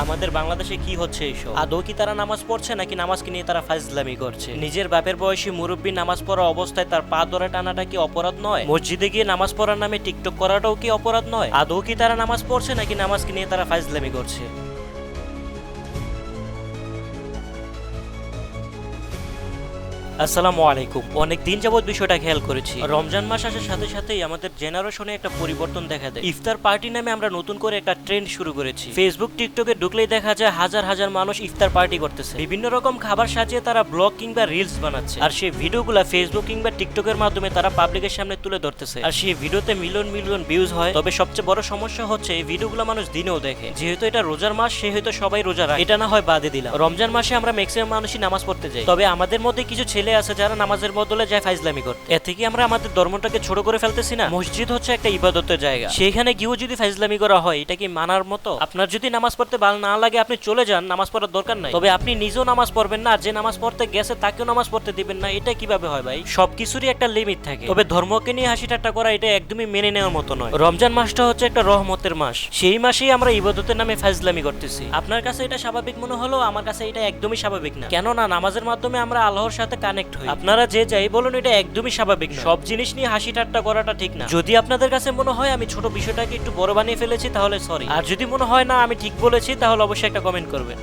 আমাদের বাংলাদেশে কি হচ্ছে এইসব? আদৌ কি তারা নামাজ পড়ছে নাকি নামাজকে নিয়ে তারা ফাজলামি করছে? নিজের বাপের বয়সী মুরব্বী নামাজ পড়া অবস্থায় তার পা ধরে টানাটা কি অপরাধ নয়? মসজিদে গিয়ে নামাজ পড়ার নামে টিকটক করাটাও কি অপরাধ নয়? আদৌ কি তারা নামাজ পড়ছে নাকি নামাজকে নিয়ে তারা ফাজলামি করছে? আসসালামু আলাইকুম। অনেক দিন যাবত বিষয়টা খেয়াল করেছি, রমজান মাস আসার সাথে সাথেই আমাদের জেনারেশনে একটা পরিবর্তন দেখা দেয়। ইফতার পার্টি নামে আমরা নতুন করে একটা ট্রেন্ড শুরু করেছি। ফেসবুক টিকটকে ঢুকলেই দেখা যায় হাজার হাজার মানুষ ইফতার পার্টি করতেছে। বিভিন্ন রকম খাবার সাজিয়ে তারা ব্লগ কিংবা রিলস বানাচ্ছে, আর সেই ভিডিওগুলো ফেসবুক কিংবা টিকটকের মাধ্যমে তারা পাবলিকের সামনে তুলে ধরতেছে, আর সেই ভিডিওতে মিলিয়ন মিলিয়ন ভিউজ হয়। তবে সবচেয়ে বড় সমস্যা হচ্ছে এই ভিডিওগুলো মানুষ দিনেও দেখে। যেহেতু এটা রোজার মাস, সে হয়তো সবাই রোজা রাখে, এটা না হয় বাদে দিলাম। রমজান মাসে আমরা ম্যাক্সিমাম মানুষই নামাজ পড়তে যাই, তবে আমাদের মধ্যে কিছু ছেলে আছে যারা নামাজের বদলে যায় ফাইজলামি করতে। এ থেকে আমরা আমাদের ধর্মটাকে ছোট করে ফেলতেছি না? মসজিদ হচ্ছে একটা ইবাদতের জায়গা, সেখানে গিয়েও যদি ফাইজলামি করা হয়, এটা কি মানার মতো? আপনার যদি নামাজ পড়তে ভালো না লাগে আপনি চলে যান, নামাজ পড়ার দরকার নাই। তবে আপনি নিজেও নামাজ পড়বেন না, আর যে নামাজ পড়তে গেছে তাকেও নামাজ পড়তে দিবেন না, এটা কিভাবে হয় ভাই? সবকিছুরই একটা লিমিট থাকে। তবে ধর্মকে নিয়ে হাসি ঠাট্টা করা এটা একদমই মেনে নেওয়ার মতো নয়। রমজান মাসটা হচ্ছে একটা রহমতের মাস, সেই মাসেই আমরা ইবাদতের নামে ফাইজলামি করতেছি। আপনার কাছে এটা স্বাভাবিক মনে হলো, আমার কাছে এটা একদমই স্বাভাবিক না। কেননা নামাজের মাধ্যমে আমরা আল্লাহর সাথে কানেক্ট হই। আপনারা যে যাই বলুন, এটা একদমই স্বাভাবিক না। সব জিনিস নিয়ে হাসি ঠাট্টা করাটা ঠিক না। যদি আপনাদের কাছে মনে হয় আমি ছোট বিষয়টাকে একটু বড় বানিয়ে ফেলেছি, তাহলে সরি। আর যদি মনে হয় না আমি ঠিক বলেছি, তাহলে অবশ্যই একটা কমেন্ট করবেন।